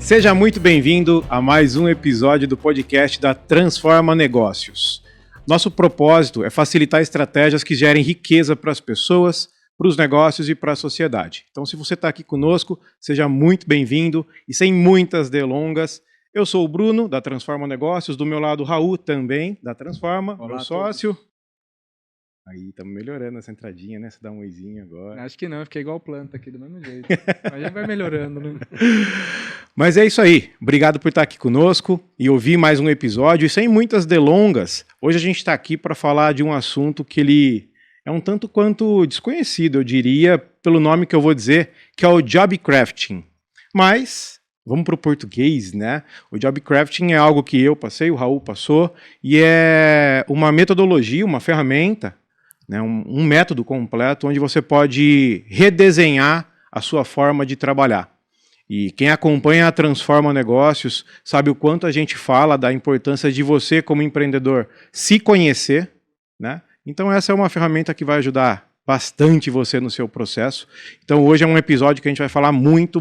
Seja muito bem-vindo a mais um episódio do podcast da Transforma Negócios. Nosso propósito é facilitar estratégias que gerem riqueza para as pessoas, para os negócios e para a sociedade. Então, se você está aqui conosco, seja muito bem-vindo e sem muitas delongas. Eu sou o Bruno, da Transforma Negócios, do meu lado o Raul também, da Transforma, Olá, meu sócio. Aí, estamos melhorando essa entradinha, né? Você dá um oizinho agora. Acho que não, fiquei igual planta aqui, do mesmo jeito. Mas a gente vai melhorando, né? Mas é isso aí. Obrigado por estar aqui conosco e ouvir mais um episódio. E sem muitas delongas, hoje a gente está aqui para falar de um assunto que ele é um tanto quanto desconhecido, eu diria, pelo nome que eu vou dizer, que é o Job Crafting. Mas vamos para o português, né? O Job Crafting é algo que eu passei, o Raul passou, e é uma metodologia, uma ferramenta, né, um método completo onde você pode redesenhar a sua forma de trabalhar. E quem acompanha a Transforma Negócios sabe o quanto a gente fala da importância de você, como empreendedor, se conhecer, né? Então essa é uma ferramenta que vai ajudar bastante você no seu processo. Então hoje é um episódio que a gente vai falar muito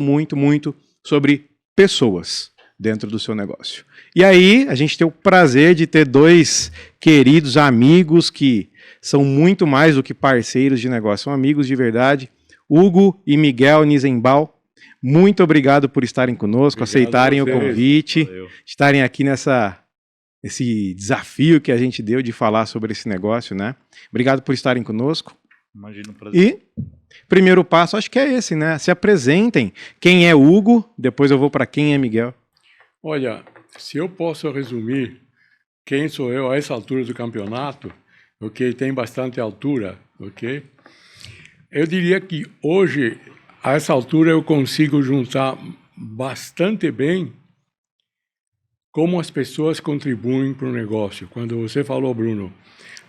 sobre pessoas dentro do seu negócio. E aí a gente tem o prazer de ter dois queridos amigos que são muito mais do que parceiros de negócio, são amigos de verdade, Hugo e Miguel Nizenbal. Muito obrigado por estarem conosco, aceitarem o convite, estarem aqui nesse desafio que a gente deu de falar sobre esse negócio, né? Obrigado por estarem conosco. Imagina, um prazer. E primeiro passo, acho que é esse, né? Se apresentem. Quem é Hugo? Depois eu vou para quem é Miguel. Olha, se eu posso resumir quem sou eu a essa altura do campeonato, ok? Tem bastante altura, ok? Eu diria que hoje, a essa altura, eu consigo juntar bastante bem como as pessoas contribuem para o negócio. Quando você falou, Bruno,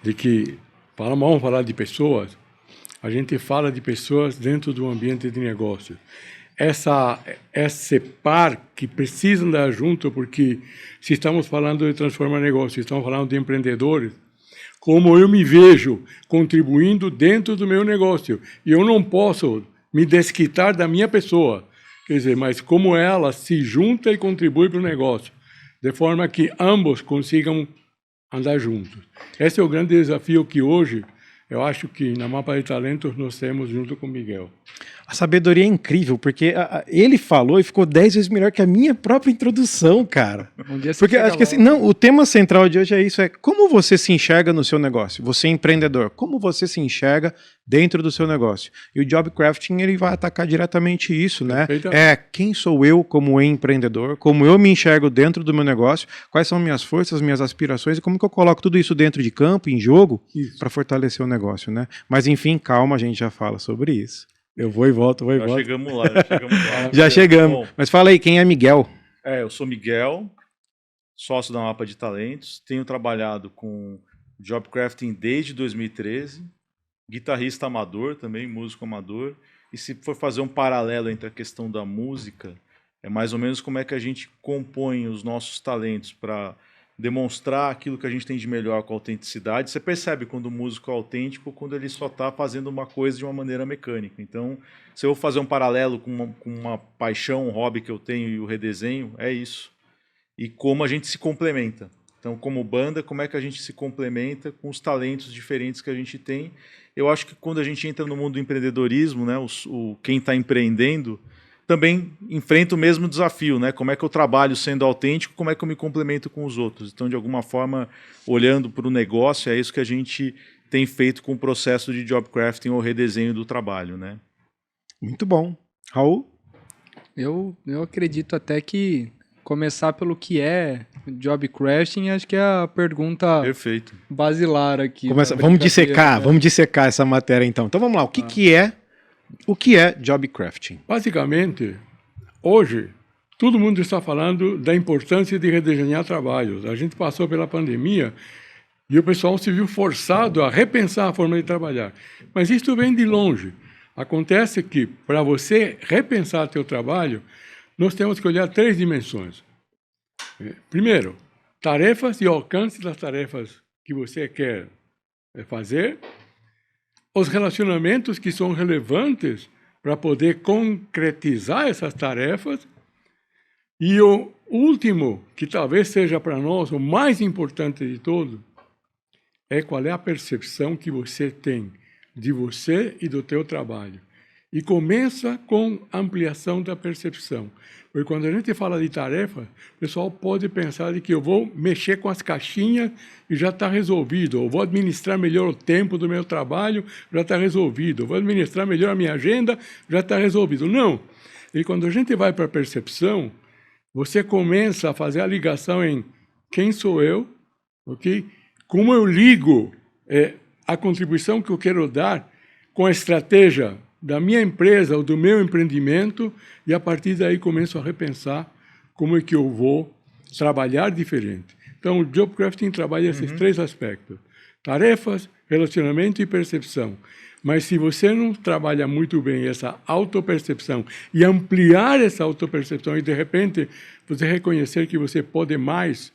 de que vamos falar de pessoas, a gente fala de pessoas dentro do ambiente de negócio. Esse par que precisam dar junto, porque se estamos falando de transformar negócio, estamos falando de empreendedores, como eu me vejo contribuindo dentro do meu negócio. E eu não posso me desquitar da minha pessoa, quer dizer, mas como ela se junta e contribui para o negócio, de forma que ambos consigam andar juntos. Esse é o grande desafio que hoje, eu acho que na Mapa de Talentos nós temos junto com o Miguel. A sabedoria é incrível, porque ele falou e ficou 10 vezes melhor que a minha própria introdução, cara. Porque acho que assim, não, o tema central de hoje é isso, é como você se enxerga no seu negócio. Você é empreendedor, como você se enxerga dentro do seu negócio. E o Job Crafting, ele vai atacar diretamente isso, né? É quem sou eu como empreendedor, como eu me enxergo dentro do meu negócio, quais são minhas forças, minhas aspirações e como que eu coloco tudo isso dentro de campo, em jogo, para fortalecer o negócio, né? Mas enfim, calma, a gente já fala sobre isso. Eu vou e volto, vou e volto. Chegamos lá. Já chegamos. Bom, mas fala aí, quem é Miguel? Eu sou Miguel, sócio da Mapa de Talentos. Tenho trabalhado com Job Crafting desde 2013. Guitarrista amador também, músico amador. E se for fazer um paralelo entre a questão da música, é mais ou menos como é que a gente compõe os nossos talentos para demonstrar aquilo que a gente tem de melhor com a autenticidade. Você percebe quando o músico é autêntico, quando ele só está fazendo uma coisa de uma maneira mecânica. Então, se eu vou fazer um paralelo com uma paixão, um hobby que eu tenho e o redesenho, é isso. E como a gente se complementa. Então, como banda, como é que a gente se complementa com os talentos diferentes que a gente tem. Eu acho que quando a gente entra no mundo do empreendedorismo, né, quem está empreendendo também enfrenta o mesmo desafio, né? Como é que eu trabalho sendo autêntico, como é que eu me complemento com os outros. Então, de alguma forma, olhando para o negócio, é isso que a gente tem feito com o processo de job crafting ou redesenho do trabalho, né? Muito bom. Raul? Eu acredito até que começar pelo que é job crafting, acho que é a pergunta Perfeito. basilar aqui. Vamos dissecar essa matéria então. Então vamos lá, o que é job crafting? Basicamente, hoje, todo mundo está falando da importância de redesenhar trabalhos. A gente passou pela pandemia e o pessoal se viu forçado a repensar a forma de trabalhar. Mas isso vem de longe. Acontece que, para você repensar seu trabalho, nós temos que olhar 3 dimensões. Primeiro, tarefas e alcance das tarefas que você quer fazer. Os relacionamentos que são relevantes para poder concretizar essas tarefas E o último, que talvez seja para nós o mais importante de todo, é qual é a percepção que você tem de você e do teu trabalho. E começa com ampliação da percepção. Porque quando a gente fala de tarefa, o pessoal pode pensar de que eu vou mexer com as caixinhas e já está resolvido. Ou vou administrar melhor o tempo do meu trabalho, já está resolvido. Ou vou administrar melhor a minha agenda, já está resolvido. Não. E quando a gente vai para a percepção, você começa a fazer a ligação em quem sou eu, ok? Como eu ligo a contribuição que eu quero dar com a estratégia da minha empresa ou do meu empreendimento, e a partir daí começo a repensar como é que eu vou trabalhar diferente. Então, o Job Crafting trabalha esses três aspectos: tarefas, relacionamento e percepção. Mas se você não trabalha muito bem essa autopercepção e ampliar essa autopercepção e, de repente, você reconhecer que você pode mais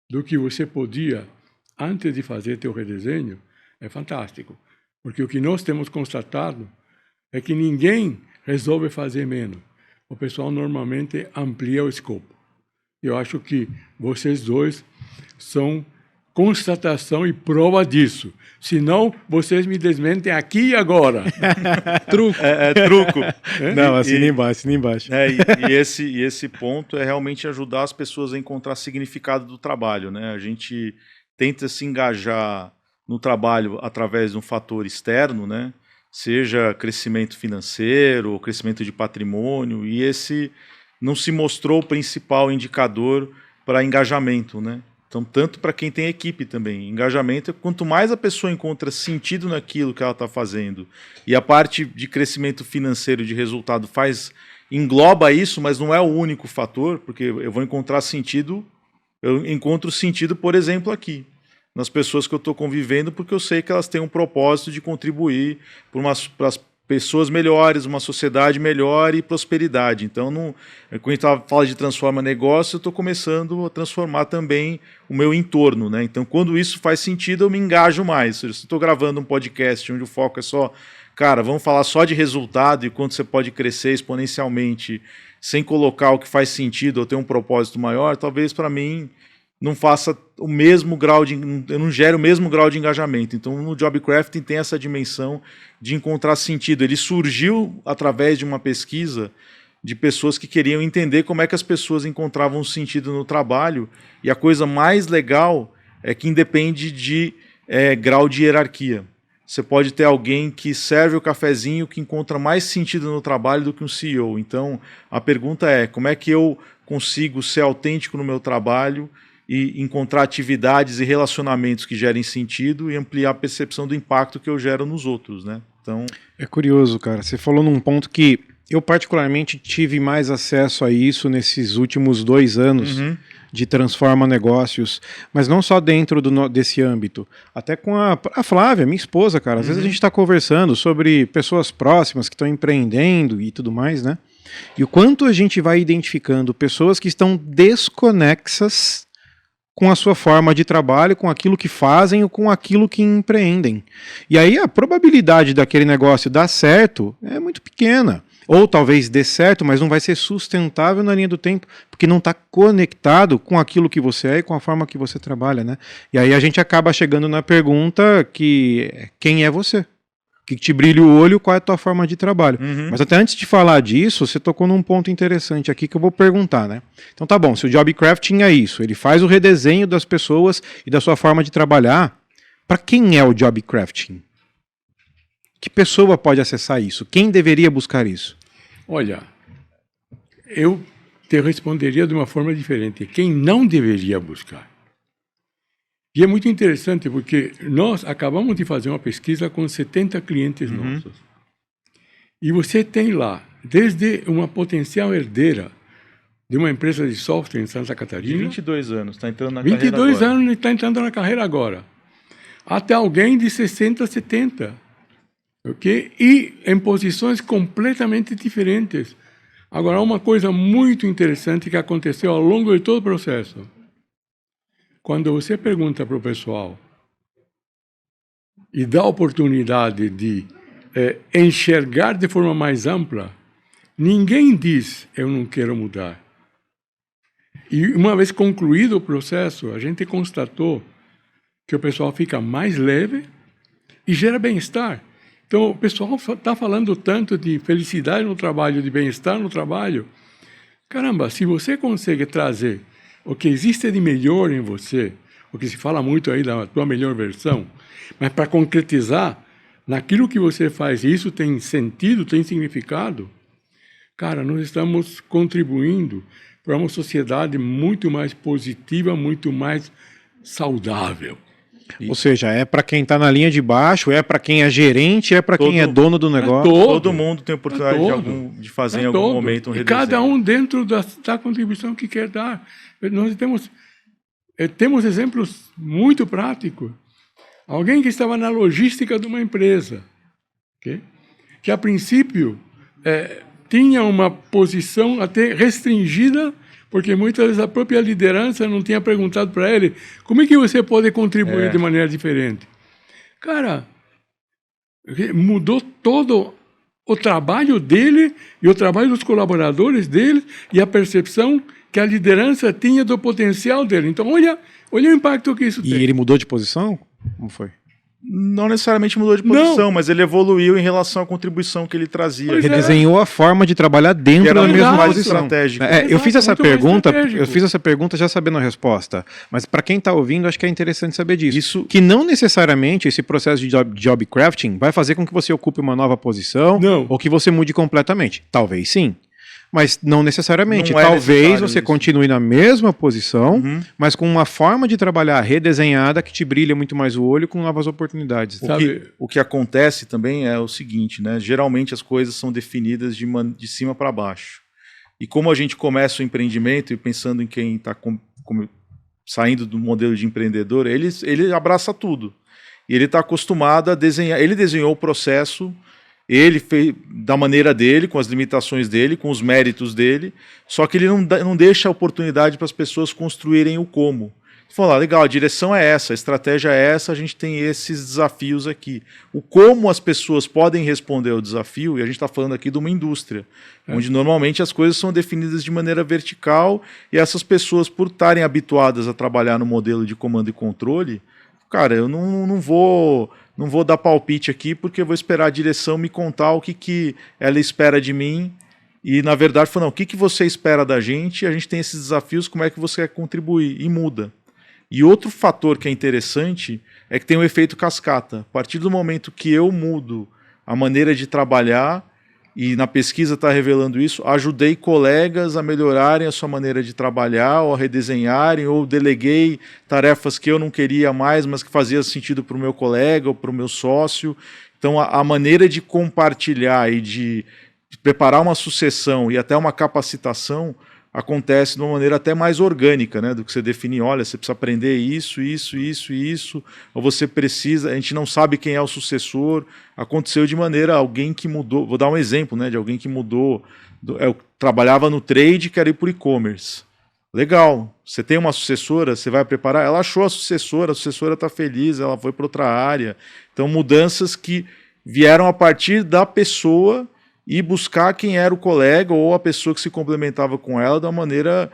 do que você podia antes de fazer teu redesenho, é fantástico. Porque o que nós temos constatado é que ninguém resolve fazer menos. O pessoal normalmente amplia o escopo. Eu acho que vocês dois são constatação e prova disso. Senão, vocês me desmentem aqui e agora. Truco. Truco. Não, assina embaixo. E esse ponto é realmente ajudar as pessoas a encontrar significado do trabalho, né? A gente tenta se engajar no trabalho através de um fator externo, né? Seja crescimento financeiro ou crescimento de patrimônio, e esse não se mostrou o principal indicador para engajamento, né? Então, tanto para quem tem equipe também. Engajamento, quanto mais a pessoa encontra sentido naquilo que ela está fazendo, e a parte de crescimento financeiro, de resultado, engloba isso, mas não é o único fator, porque eu vou encontrar sentido, eu encontro sentido, por exemplo, aqui, nas pessoas que eu estou convivendo, porque eu sei que elas têm um propósito de contribuir para as pessoas melhores, uma sociedade melhor e prosperidade. Então, quando a gente fala de transforma negócio, eu estou começando a transformar também o meu entorno, né? Então, quando isso faz sentido, eu me engajo mais. Se eu estou gravando um podcast onde o foco é só, cara, vamos falar só de resultado e quanto você pode crescer exponencialmente sem colocar o que faz sentido ou ter um propósito maior, talvez para mim não faça o mesmo grau eu não gere o mesmo grau de engajamento. Então, no Job Crafting tem essa dimensão de encontrar sentido. Ele surgiu através de uma pesquisa de pessoas que queriam entender como é que as pessoas encontravam sentido no trabalho, e a coisa mais legal é que independe de grau de hierarquia. Você pode ter alguém que serve o cafezinho que encontra mais sentido no trabalho do que um CEO. Então, a pergunta é, como é que eu consigo ser autêntico no meu trabalho e encontrar atividades e relacionamentos que gerem sentido e ampliar a percepção do impacto que eu gero nos outros, né? Então... É curioso, cara. Você falou num ponto que eu particularmente tive mais acesso a isso nesses últimos 2 anos de Transforma Negócios, mas não só dentro desse âmbito. Até com a Flávia, minha esposa, cara. Às vezes a gente está conversando sobre pessoas próximas que estão empreendendo e tudo mais, né? E o quanto a gente vai identificando pessoas que estão desconexas com a sua forma de trabalho, com aquilo que fazem ou com aquilo que empreendem. E aí a probabilidade daquele negócio dar certo é muito pequena. Ou talvez dê certo, mas não vai ser sustentável na linha do tempo, porque não está conectado com aquilo que você é e com a forma que você trabalha, né? E aí a gente acaba chegando na pergunta que quem é você? Que te brilha o olho, qual é a tua forma de trabalho. Mas até antes de falar disso, você tocou num ponto interessante aqui que eu vou perguntar, né? Então tá bom, se o Job Crafting é isso, ele faz o redesenho das pessoas e da sua forma de trabalhar, para quem é o Job Crafting? Que pessoa pode acessar isso? Quem deveria buscar isso? Olha, eu te responderia de uma forma diferente. Quem não deveria buscar? E é muito interessante porque nós acabamos de fazer uma pesquisa com 70 clientes nossos. E você tem lá, desde uma potencial herdeira de uma empresa de software em Santa Catarina. De 22 anos, está entrando na carreira 22 agora. anos e está entrando na carreira agora. Até alguém de 60, 70. Okay? E em posições completamente diferentes. Agora, uma coisa muito interessante que aconteceu ao longo de todo o processo. Quando você pergunta para o pessoal e dá a oportunidade de enxergar de forma mais ampla, ninguém diz, eu não quero mudar. E uma vez concluído o processo, a gente constatou que o pessoal fica mais leve e gera bem-estar. Então, o pessoal está falando tanto de felicidade no trabalho, de bem-estar no trabalho. Caramba, se você consegue trazer o que existe de melhor em você, o que se fala muito aí da tua melhor versão, mas para concretizar naquilo que você faz, e isso tem sentido, tem significado, cara, nós estamos contribuindo para uma sociedade muito mais positiva, muito mais saudável. Ou seja, é para quem está na linha de baixo, é para quem é gerente, é para quem é dono do negócio. Todo mundo tem oportunidade de fazer em algum momento um e redesenho. cada um dentro da contribuição que quer dar. Nós temos exemplos muito práticos. Alguém que estava na logística de uma empresa, okay? Que a princípio tinha uma posição até restringida, porque muitas vezes a própria liderança não tinha perguntado para ele como é que você pode contribuir de maneira diferente. Cara, mudou todo o trabalho dele e o trabalho dos colaboradores dele e a percepção que a liderança tinha do potencial dele. Então, olha o impacto que isso tem. E ele mudou de posição? Como foi? Não necessariamente mudou de posição, mas ele evoluiu em relação à contribuição que ele trazia. Pois Redesenhou a forma de trabalhar dentro da mesma mais posição. estratégico. Eu fiz essa muito mais pergunta, estratégico. Já sabendo a resposta, mas para quem está ouvindo, acho que é interessante saber disso. Que não necessariamente esse processo de job crafting vai fazer com que você ocupe uma nova posição ou que você mude completamente. Talvez sim. Mas não necessariamente. Talvez você continue na mesma posição, mas com uma forma de trabalhar redesenhada que te brilha muito mais o olho com novas oportunidades. O que acontece também é o seguinte, né? Geralmente as coisas são definidas de cima para baixo. E como a gente começa o empreendimento e pensando em quem está saindo do modelo de empreendedor, ele abraça tudo. E ele está acostumado a desenhar. Ele desenhou o processo. Ele fez da maneira dele, com as limitações dele, com os méritos dele, só que ele não deixa a oportunidade para as pessoas construírem o como. Ele falou, legal, a direção é essa, a estratégia é essa, a gente tem esses desafios aqui. O como as pessoas podem responder ao desafio, e a gente está falando aqui de uma indústria, onde normalmente as coisas são definidas de maneira vertical, e essas pessoas, por estarem habituadas a trabalhar no modelo de comando e controle, cara, eu não vou dar palpite aqui, porque eu vou esperar a direção me contar o que ela espera de mim. E, na verdade, falou, não, o que você espera da gente? A gente tem esses desafios, como é que você quer contribuir? E muda. E outro fator que é interessante é que tem um efeito cascata. A partir do momento que eu mudo a maneira de trabalhar, e na pesquisa está revelando isso, ajudei colegas a melhorarem a sua maneira de trabalhar, ou a redesenharem, ou deleguei tarefas que eu não queria mais, mas que fazia sentido para o meu colega ou para o meu sócio. Então, a maneira de compartilhar e de preparar uma sucessão e até uma capacitação acontece de uma maneira até mais orgânica, né, do que você definir, olha, você precisa aprender isso, ou você precisa, a gente não sabe quem é o sucessor, aconteceu de maneira, alguém que mudou, vou dar um exemplo, né, de alguém que mudou, eu trabalhava no trade, quero ir por e-commerce. Legal, você tem uma sucessora, você vai preparar, ela achou a sucessora está feliz, ela foi para outra área. Então, mudanças que vieram a partir da pessoa e buscar quem era o colega ou a pessoa que se complementava com ela de uma maneira,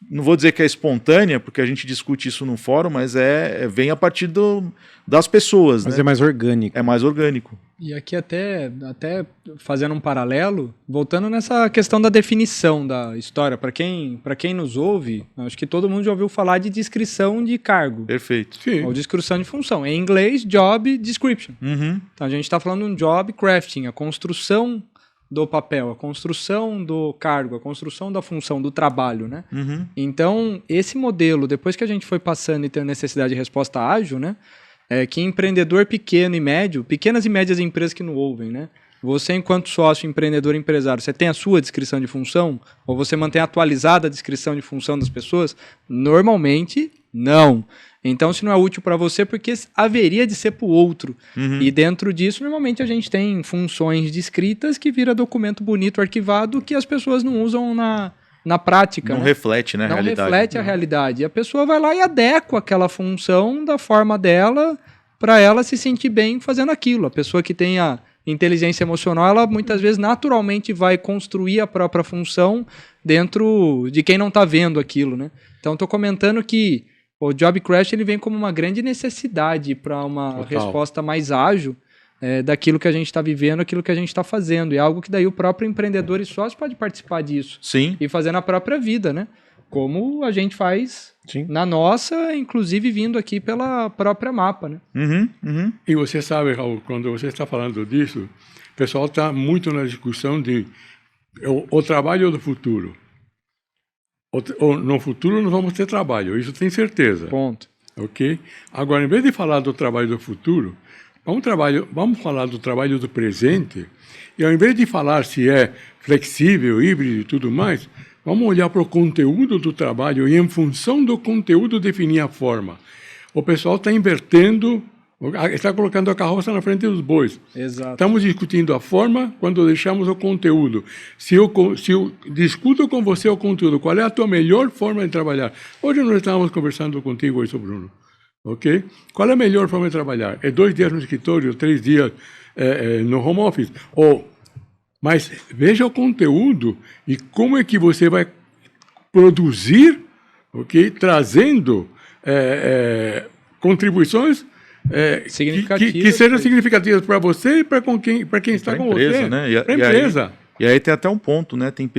não vou dizer que é espontânea, porque a gente discute isso no fórum, mas vem a partir das pessoas. Mas né? É mais orgânico. É mais orgânico. E aqui até fazendo um paralelo, voltando nessa questão da definição da história, para quem nos ouve, acho que todo mundo já ouviu falar de descrição de cargo. Perfeito. Sim. Ou descrição de função. Em inglês, job description. Então a gente está falando de um job crafting, a construção do papel, a construção do cargo, a construção da função, do trabalho, né? Então, esse modelo, depois que a gente foi passando e tendo necessidade de resposta ágil, né? Que empreendedor pequeno e médio, pequenas e médias empresas que não ouvem, né? Você, enquanto sócio, empreendedor, empresário, você tem a sua descrição de função? Ou você mantém atualizada a descrição de função das pessoas? Normalmente, não. Então, se não é útil para você, porque haveria de ser para o outro. E dentro disso, normalmente a gente tem funções descritas que vira documento bonito, arquivado, que as pessoas não usam na prática. Não reflete, né, a realidade. Não reflete a realidade. E a pessoa vai lá e adequa aquela função da forma dela para ela se sentir bem fazendo aquilo. A pessoa que tenha inteligência emocional, ela muitas vezes naturalmente vai construir a própria função dentro de quem não está vendo aquilo, né? Então, estou comentando que o Job Craft ele vem como uma grande necessidade para uma resposta mais ágil daquilo que a gente está vivendo, aquilo que a gente está fazendo. E é algo que daí o próprio empreendedor e sócio pode participar disso. Sim. E fazer na própria vida, né? Como a gente faz na nossa, inclusive vindo aqui pela própria Mapa, né? E você sabe, Raul, quando você está falando disso, o pessoal está muito na discussão de o trabalho do futuro. No futuro nós vamos ter trabalho, isso tem certeza. Ponto. Ok? Agora, em vez de falar do trabalho do futuro, vamos falar do trabalho do presente, e ao invés de falar se é flexível, híbrido e tudo mais, vamos olhar para o conteúdo do trabalho e, em função do conteúdo, definir a forma. O pessoal está invertendo, está colocando a carroça na frente dos bois. Exato. Estamos discutindo a forma quando deixamos o conteúdo. Se eu discuto com você o conteúdo, qual é a tua melhor forma de trabalhar? Hoje nós estávamos conversando contigo isso, Bruno. Ok? Qual é a melhor forma de trabalhar? É 2 dias no escritório, 3 dias no home office? Mas veja o conteúdo e como é que você vai produzir, ok? Trazendo contribuições que sejam significativas para você e para quem está com empresa, você. Né? Para a empresa. E aí tem até um ponto, né? Tem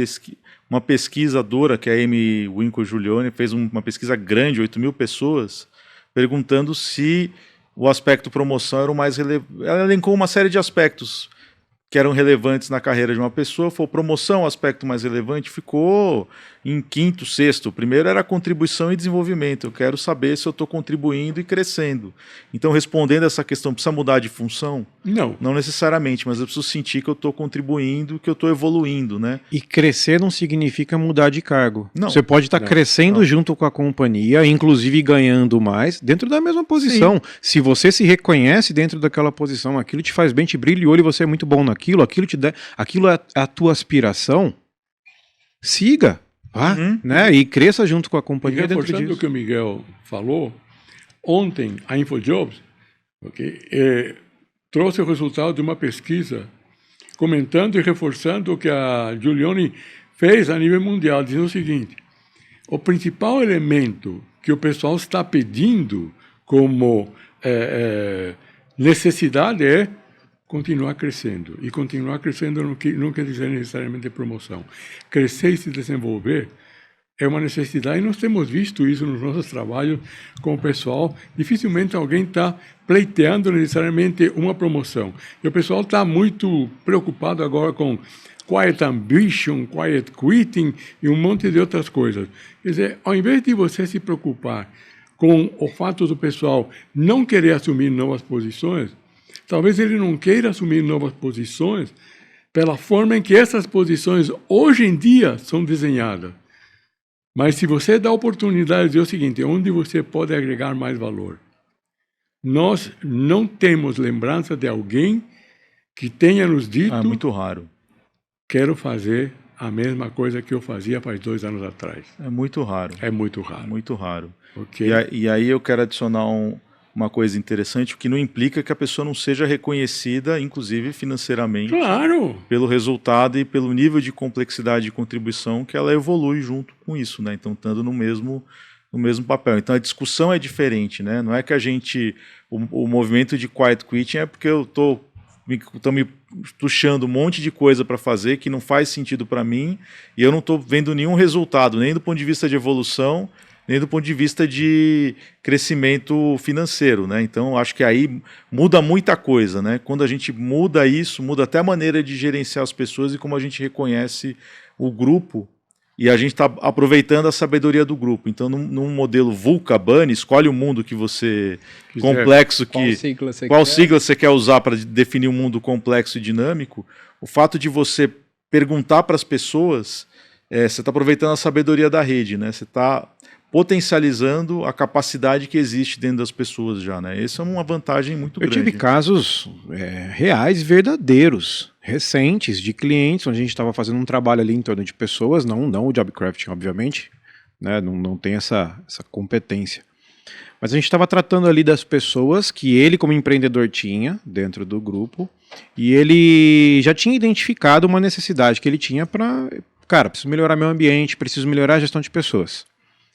uma pesquisadora, que é a Amy Winkle Giuliani, fez uma pesquisa grande, 8.000 pessoas, perguntando se o aspecto promoção era o mais relevante. Ela elencou uma série de aspectos que eram relevantes na carreira de uma pessoa. Foi promoção, o aspecto mais relevante, ficou em 5º, 6º. O primeiro era contribuição e desenvolvimento. Eu quero saber se eu estou contribuindo e crescendo. Então, respondendo essa questão, precisa mudar de função? Não. Não necessariamente, mas eu preciso sentir que eu estou contribuindo, que eu estou evoluindo, né? E crescer não significa mudar de cargo. Não. Você pode estar crescendo junto com a companhia, inclusive ganhando mais, dentro da mesma posição. Sim. Se você se reconhece dentro daquela posição, aquilo te faz bem, te brilha o olho e você é muito bom naquilo, aquilo é a tua aspiração, siga, né? E cresça junto com a companhia dentro disso. Reforçando o que o Miguel falou, ontem a InfoJobs trouxe o resultado de uma pesquisa comentando e reforçando o que a Giuliani fez a nível mundial, dizendo o seguinte: o principal elemento que o pessoal está pedindo como necessidade é continuar crescendo. E continuar crescendo não quer dizer necessariamente promoção. Crescer e se desenvolver é uma necessidade, e nós temos visto isso nos nossos trabalhos com o pessoal. Dificilmente alguém está pleiteando necessariamente uma promoção. E o pessoal está muito preocupado agora com quiet ambition, quiet quitting e um monte de outras coisas. Quer dizer, ao invés de você se preocupar com o fato do pessoal não querer assumir novas posições, talvez ele não queira assumir novas posições pela forma em que essas posições hoje em dia são desenhadas. Mas se você dá a oportunidade de dizer o seguinte, onde você pode agregar mais valor? Nós não temos lembrança de alguém que tenha nos dito... É muito raro. Quero fazer a mesma coisa que eu fazia faz 2 anos atrás. É muito raro. É muito raro. Muito raro. Okay. E aí eu quero adicionar uma coisa interessante, o que não implica que a pessoa não seja reconhecida, inclusive financeiramente, claro, pelo resultado e pelo nível de complexidade de contribuição que ela evolui junto com isso, né? Então, estando no mesmo papel. Então, a discussão é diferente, né? Não é que o movimento de quiet quitting é porque eu estou me puxando um monte de coisa para fazer que não faz sentido para mim e eu não estou vendo nenhum resultado, nem do ponto de vista de evolução, nem do ponto de vista de crescimento financeiro, né? Então, acho que aí muda muita coisa, né? Quando a gente muda isso, muda até a maneira de gerenciar as pessoas e como a gente reconhece o grupo, e a gente está aproveitando a sabedoria do grupo. Então, num modelo VUCA-BANI, escolhe o mundo que você... complexo que... Qual sigla você quer usar para definir um mundo complexo e dinâmico? O fato de você perguntar para as pessoas, você está aproveitando a sabedoria da rede, né? Você está potencializando a capacidade que existe dentro das pessoas já, né? Essa é uma vantagem muito grande. Eu tive casos reais, verdadeiros, recentes, de clientes, onde a gente estava fazendo um trabalho ali em torno de pessoas, não o Job Crafting, obviamente, né? Não tem essa competência. Mas a gente estava tratando ali das pessoas que ele, como empreendedor, tinha dentro do grupo, e ele já tinha identificado uma necessidade que ele tinha para, cara, preciso melhorar meu ambiente, preciso melhorar a gestão de pessoas.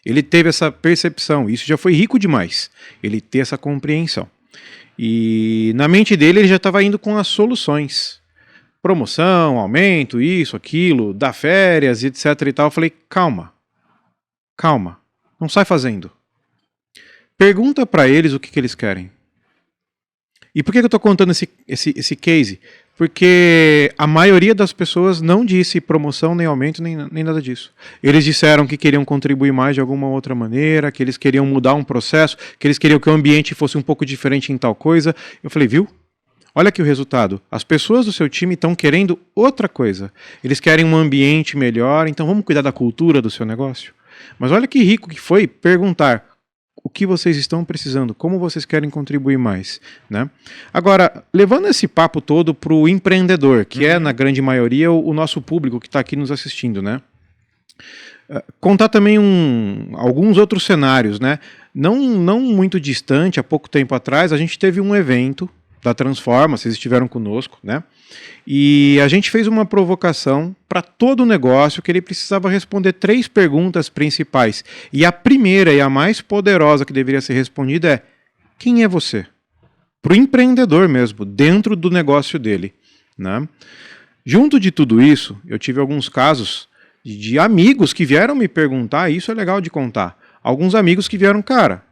Ele teve essa percepção, isso já foi rico demais, ele ter essa compreensão. E na mente dele ele já estava indo com as soluções. Promoção, aumento, isso, aquilo, dar férias, etc e tal. Eu falei, calma, não sai fazendo. Pergunta para eles o que eles querem. E por que eu estou contando esse case? Porque a maioria das pessoas não disse promoção, nem aumento, nem nada disso. Eles disseram que queriam contribuir mais de alguma outra maneira, que eles queriam mudar um processo, que eles queriam que o ambiente fosse um pouco diferente em tal coisa. Eu falei, viu? Olha aqui o resultado. As pessoas do seu time estão querendo outra coisa. Eles querem um ambiente melhor, então vamos cuidar da cultura do seu negócio? Mas olha que rico que foi perguntar o que vocês estão precisando, como vocês querem contribuir mais, né? Agora, levando esse papo todo para o empreendedor, que é, na grande maioria, o nosso público que está aqui nos assistindo, né? Contar também alguns outros cenários, né? Não muito distante, há pouco tempo atrás, a gente teve um evento da Transforma, vocês estiveram conosco, né? E a gente fez uma provocação para todo o negócio que ele precisava responder 3 perguntas principais. E a primeira e a mais poderosa que deveria ser respondida é: quem é você? Para o empreendedor mesmo, dentro do negócio dele, né? Junto de tudo isso, eu tive alguns casos de amigos que vieram me perguntar, e isso é legal de contar. Alguns amigos que vieram, cara,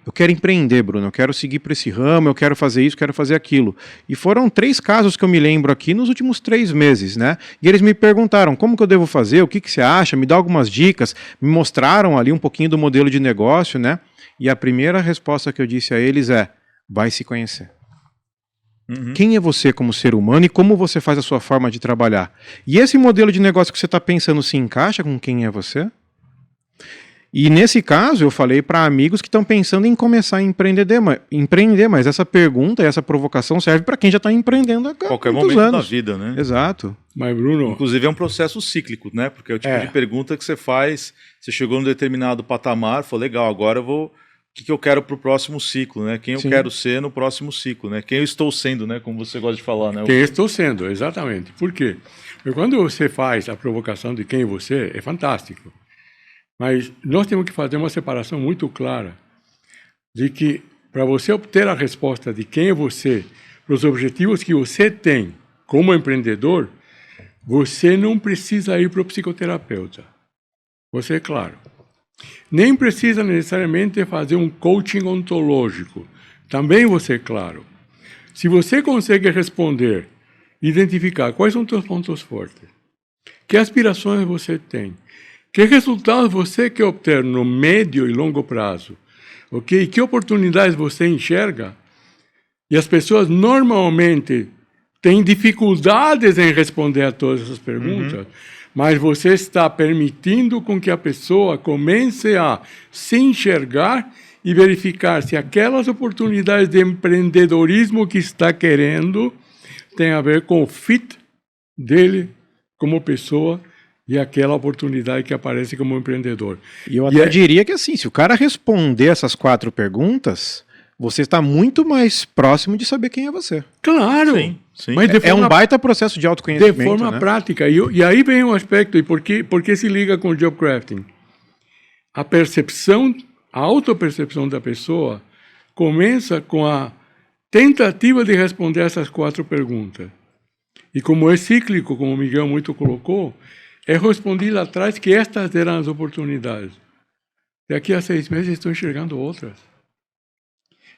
eu quero empreender, Bruno, eu quero seguir para esse ramo, eu quero fazer isso, quero fazer aquilo. E foram 3 casos que eu me lembro aqui nos últimos 3 meses, né? E eles me perguntaram, como que eu devo fazer, o que você acha, me dá algumas dicas, me mostraram ali um pouquinho do modelo de negócio, né? E a primeira resposta que eu disse a eles é, vai se conhecer. Quem é você como ser humano e como você faz a sua forma de trabalhar? E esse modelo de negócio que você está pensando se encaixa com quem é você? E nesse caso eu falei para amigos que estão pensando em começar a empreender, mas essa pergunta e essa provocação serve para quem já está empreendendo há qualquer muitos momento anos. da vida, né? Exato. Mas, Bruno... Inclusive é um processo cíclico, né? Porque é o tipo de pergunta que você faz, você chegou num determinado patamar, falou, legal, agora eu vou... O que eu quero para o próximo ciclo, né? Quem eu quero ser no próximo ciclo, né? Quem eu estou sendo, né? Como você gosta de falar, né? Quem eu estou sendo, exatamente. Por quê? Porque quando você faz a provocação de quem você é fantástico. Mas nós temos que fazer uma separação muito clara de que, para você obter a resposta de quem é você, para os objetivos que você tem como empreendedor, você não precisa ir para o psicoterapeuta. Você é claro. Nem precisa necessariamente fazer um coaching ontológico. Também você é claro. Se você consegue responder, identificar quais são os seus pontos fortes, que aspirações você tem, que resultados você quer obter no médio e longo prazo? Ok? Que oportunidades você enxerga? E as pessoas normalmente têm dificuldades em responder a todas essas perguntas, mas você está permitindo com que a pessoa comece a se enxergar e verificar se aquelas oportunidades de empreendedorismo que está querendo têm a ver com o fit dele como pessoa e aquela oportunidade que aparece como empreendedor. E eu até diria que assim, se o cara responder essas 4 perguntas, você está muito mais próximo de saber quem é você. Claro! Sim. Mas é um baita processo de autoconhecimento. De forma né? prática. E aí vem um aspecto, e por que se liga com o job crafting? A percepção, a autopercepção da pessoa começa com a tentativa de responder essas 4 perguntas. E como é cíclico, como o Miguel muito colocou, eu respondi lá atrás que estas eram as oportunidades. Daqui a 6 meses estou enxergando outras.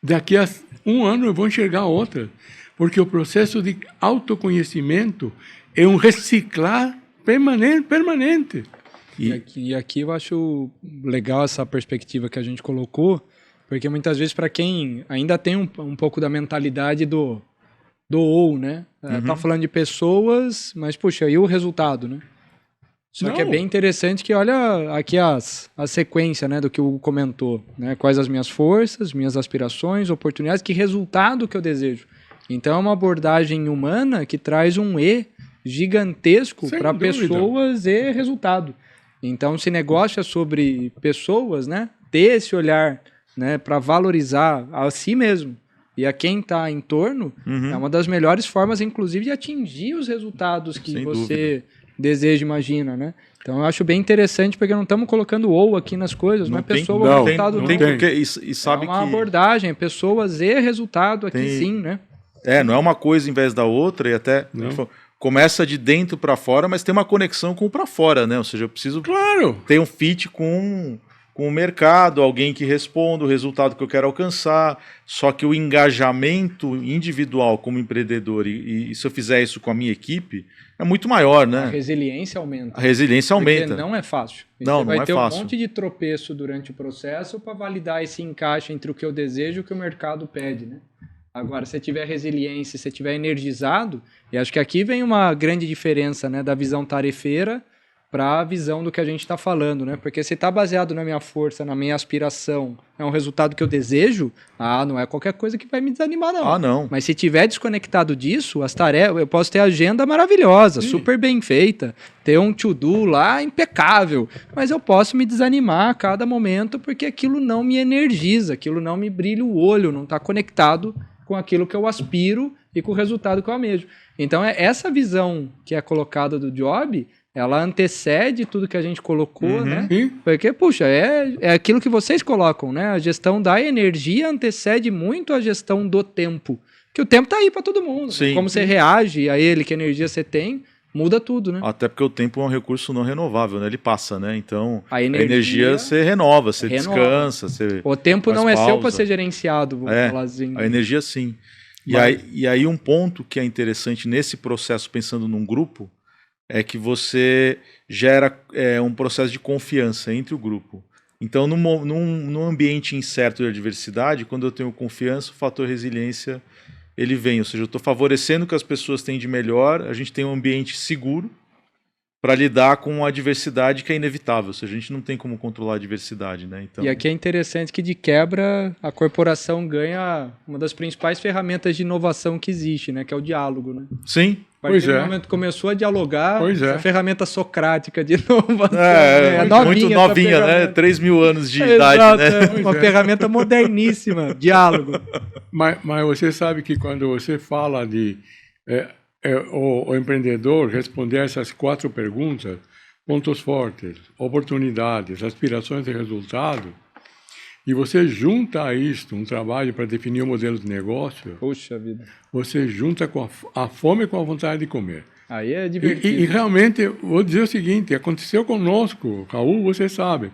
Daqui a 1 ano eu vou enxergar outras. Porque o processo de autoconhecimento é um reciclar permanente. E aqui eu acho legal essa perspectiva que a gente colocou, porque muitas vezes para quem ainda tem um pouco da mentalidade do ou, né? Tá falando de pessoas, mas, puxa, e o resultado, né? Só que é bem interessante que olha aqui a sequência, né, do que o Hugo comentou, né? Quais as minhas forças, minhas aspirações, oportunidades, que resultado que eu desejo. Então é uma abordagem humana que traz um E gigantesco para pessoas e resultado. Então, se negócio é sobre pessoas, né? Ter esse olhar né, para valorizar a si mesmo e a quem está em torno, é uma das melhores formas, inclusive, de atingir os resultados que Sem você deseja, imagina, né? Então eu acho bem interessante, porque não estamos colocando ou aqui nas coisas, não é pessoa ou resultado, não. Tem porque, e sabe é uma que abordagem, pessoas e resultado aqui sim, né? não é uma coisa em vez da outra, e até começa de dentro para fora, mas tem uma conexão com o para fora, né? Ou seja, eu preciso ter um fit com o mercado, alguém que responda o resultado que eu quero alcançar, só que o engajamento individual como empreendedor, e se eu fizer isso com a minha equipe, é muito maior, né? A resiliência aumenta. A resiliência aumenta. Porque não é fácil. Não, você vai não é ter fácil. um monte de tropeço durante o processo para validar esse encaixe entre o que eu desejo e o que o mercado pede, né? Agora, se tiver resiliência, se tiver energizado, e acho que aqui vem uma grande diferença, né, da visão tarefeira para a visão do que a gente está falando, né? Porque se está baseado na minha força, na minha aspiração, é um resultado que eu desejo, não é qualquer coisa que vai me desanimar, não. Não. Mas se tiver desconectado disso, as tarefas, eu posso ter agenda maravilhosa, super bem feita, ter um to-do lá impecável, mas eu posso me desanimar a cada momento porque aquilo não me energiza, aquilo não me brilha o olho, não está conectado com aquilo que eu aspiro e com o resultado que eu almejo. Então, essa visão que é colocada do job, ela antecede tudo que a gente colocou, né? Porque, puxa, é aquilo que vocês colocam, né? A gestão da energia antecede muito a gestão do tempo. Que o tempo tá aí para todo mundo. Sim. Como você reage a ele, que energia você tem, muda tudo, né? Até porque o tempo é um recurso não renovável, né? Ele passa, né? Então, a energia você renova, você descansa, você o tempo não pausa. É seu para ser gerenciado, vamos falar assim. A energia sim. E aí um ponto que é interessante nesse processo, pensando num grupo, é que você gera um processo de confiança entre o grupo. Então, num ambiente incerto de adversidade, quando eu tenho confiança, o fator resiliência ele vem. Ou seja, eu estou favorecendo o que as pessoas têm de melhor, a gente tem um ambiente seguro para lidar com a adversidade que é inevitável. Ou seja, a gente não tem como controlar a adversidade, né? Então... E aqui é interessante que, de quebra, a corporação ganha uma das principais ferramentas de inovação que existe, né? Que é o diálogo, né? Sim. A partir do momento que começou a dialogar, essa ferramenta socrática de inovação. Muito novinha, né? 3 mil anos de idade, né? Uma ferramenta moderníssima, diálogo. Mas você sabe que quando você fala de o empreendedor responder essas 4 perguntas, pontos fortes, oportunidades, aspirações e resultado, e você junta a isto um trabalho para definir o modelo de negócio, puxa vida, você junta com a fome com a vontade de comer. Aí é divertido. E realmente, vou dizer o seguinte, aconteceu conosco, Raul, você sabe.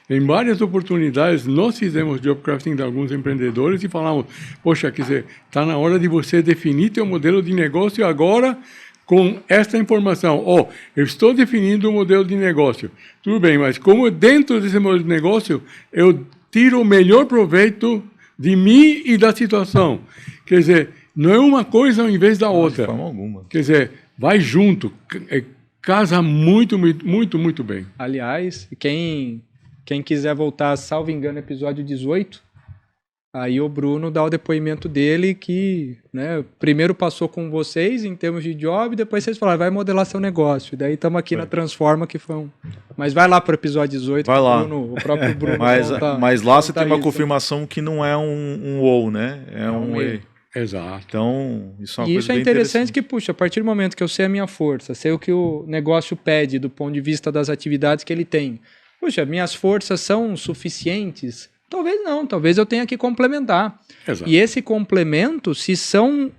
Em várias oportunidades, nós fizemos job crafting de alguns empreendedores e falamos, poxa, quer dizer, está na hora de você definir teu modelo de negócio agora com esta informação. Eu estou definindo o modelo de negócio. Tudo bem, mas como dentro desse modelo de negócio, eu tiro o melhor proveito de mim e da situação. Quer dizer, não é uma coisa ao invés da outra. De forma alguma. Quer dizer, vai junto, casa muito, muito, muito bem. Aliás, quem quiser voltar, salvo engano, episódio 18, aí o Bruno dá o depoimento dele que, né, primeiro passou com vocês em termos de job, depois vocês falaram, vai modelar seu negócio. E daí estamos aqui na Transforma, que foi Mas vai lá para o episódio 18, vai lá. O próprio Bruno mas lá você tem uma confirmação que não é um ou, né? É um e. Exato. Então, isso é uma e coisa isso é bem interessante que, puxa, a partir do momento que eu sei a minha força, sei o que o negócio pede do ponto de vista das atividades que ele tem, puxa, minhas forças são suficientes? Talvez não, talvez eu tenha que complementar. Exato. E esse complemento, se são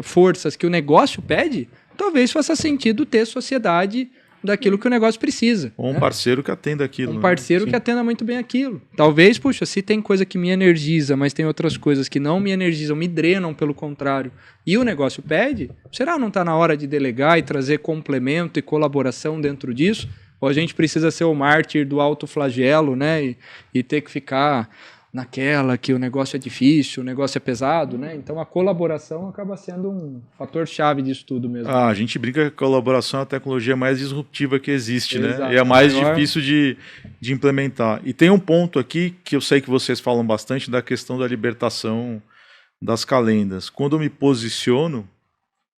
forças que o negócio pede, talvez faça sentido ter sociedade daquilo que o negócio precisa. Ou um parceiro que atenda aquilo. Um parceiro que atenda muito bem aquilo. Talvez, puxa, se tem coisa que me energiza, mas tem outras coisas que não me energizam, me drenam pelo contrário, e o negócio pede, será não está na hora de delegar e trazer complemento e colaboração dentro disso? Ou a gente precisa ser o mártir do autoflagelo, né? E ter que ficar naquela que o negócio é difícil, o negócio é pesado, né? Então a colaboração acaba sendo um fator-chave disso tudo mesmo. A gente brinca que a colaboração é a tecnologia mais disruptiva que existe, Exato. Né? E é mais difícil de implementar. E tem um ponto aqui que eu sei que vocês falam bastante da questão da libertação das calendas. Quando eu me posiciono,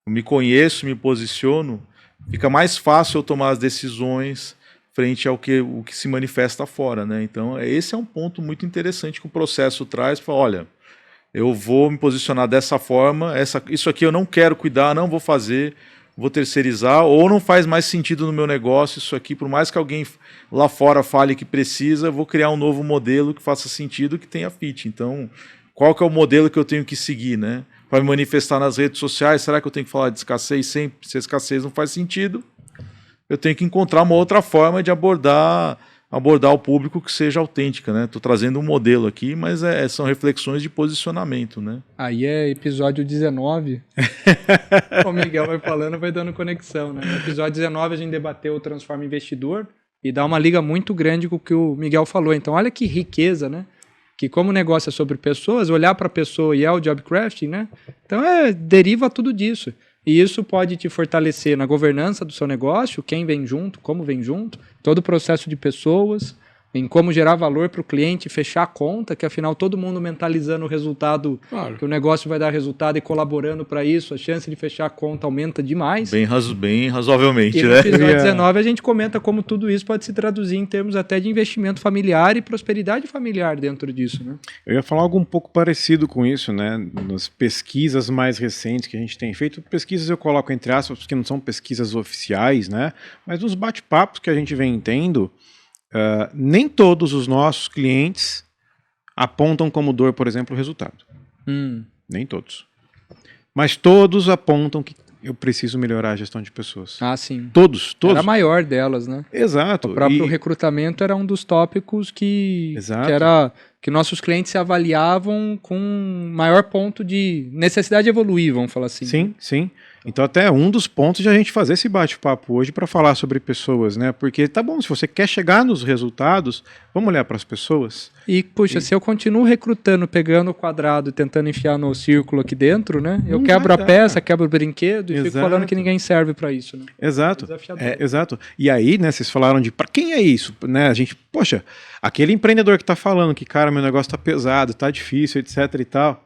eu me conheço, me posiciono, fica mais fácil eu tomar as decisões, frente ao o que se manifesta fora, né? Então, esse é um ponto muito interessante que o processo traz, para olha, eu vou me posicionar dessa forma, isso aqui eu não quero cuidar, não vou fazer, vou terceirizar, ou não faz mais sentido no meu negócio, isso aqui, por mais que alguém lá fora fale que precisa, eu vou criar um novo modelo que faça sentido, que tenha fit. Então, qual que é o modelo que eu tenho que seguir, né? Para me manifestar nas redes sociais, será que eu tenho que falar de escassez sempre? Se a escassez não faz sentido, eu tenho que encontrar uma outra forma de abordar o público que seja autêntica, né? Estou trazendo um modelo aqui, mas são reflexões de posicionamento, né? Aí é episódio 19. O Miguel vai falando, vai dando conexão, né? No episódio 19 a gente debateu o Transforma Investidor e dá uma liga muito grande com o que o Miguel falou. Então olha que riqueza, né? Que como o negócio é sobre pessoas, olhar para a pessoa e é o job crafting, né? Então deriva tudo disso. E isso pode te fortalecer na governança do seu negócio, quem vem junto, como vem junto, todo o processo de pessoas, em como gerar valor para o cliente, fechar a conta, que afinal todo mundo mentalizando o resultado, claro, que o negócio vai dar resultado e colaborando para isso, a chance de fechar a conta aumenta demais. Bem razoavelmente, e né? No episódio 19 a gente comenta como tudo isso pode se traduzir em termos até de investimento familiar e prosperidade familiar dentro disso, né? Eu ia falar algo um pouco parecido com isso, né? Nas pesquisas mais recentes que a gente tem feito, pesquisas eu coloco entre aspas, porque não são pesquisas oficiais, né? Mas nos bate-papos que a gente vem tendo, nem todos os nossos clientes apontam como dor, por exemplo, o resultado. Nem todos. Mas todos apontam que eu preciso melhorar a gestão de pessoas. Ah, sim. Todos. Era a maior delas, né? Exato. O próprio recrutamento era um dos tópicos que nossos clientes se avaliavam com maior ponto de necessidade de evoluir, vamos falar assim. Sim, sim. Então até um dos pontos de a gente fazer esse bate-papo hoje para falar sobre pessoas, né? Porque tá bom, se você quer chegar nos resultados, vamos olhar para as pessoas. E, puxa, se eu continuo recrutando, pegando o quadrado e tentando enfiar no círculo aqui dentro, né? Eu quebro a peça, quebro o brinquedo e fico falando que ninguém serve para isso, né? Exato. Exato. E aí, né, vocês falaram de para quem é isso, né? A gente, poxa, aquele empreendedor que tá falando que, cara, meu negócio tá pesado, tá difícil, etc e tal.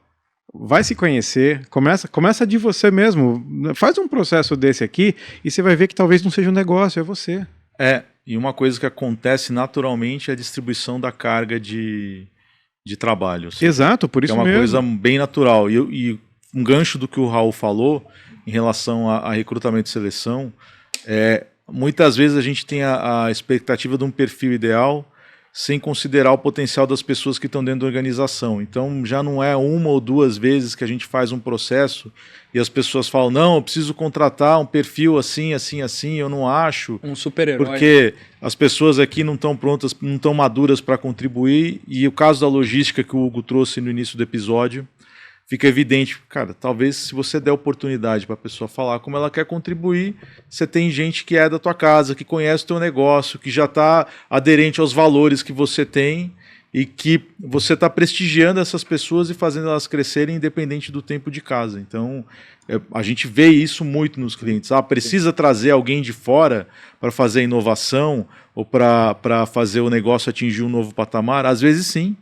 Vai se conhecer, começa de você mesmo, faz um processo desse aqui e você vai ver que talvez não seja um negócio, é você. E uma coisa que acontece naturalmente é a distribuição da carga de trabalho. Assim. Exato, por isso mesmo. É uma coisa bem natural. E um gancho do que o Raul falou em relação a recrutamento e seleção, muitas vezes a gente tem a expectativa de um perfil ideal sem considerar o potencial das pessoas que estão dentro da organização. Então, já não é uma ou duas vezes que a gente faz um processo e as pessoas falam, não, eu preciso contratar um perfil assim, assim, assim, eu não acho. Um super-herói. Porque as pessoas aqui não estão prontas, não estão maduras para contribuir. E o caso da logística que o Hugo trouxe no início do episódio, fica evidente, cara, talvez se você der oportunidade para a pessoa falar como ela quer contribuir, você tem gente que é da tua casa, que conhece o teu negócio, que já está aderente aos valores que você tem e que você está prestigiando essas pessoas e fazendo elas crescerem independente do tempo de casa. Então, a gente vê isso muito nos clientes. Precisa trazer alguém de fora para fazer inovação ou para fazer o negócio atingir um novo patamar? Às vezes sim.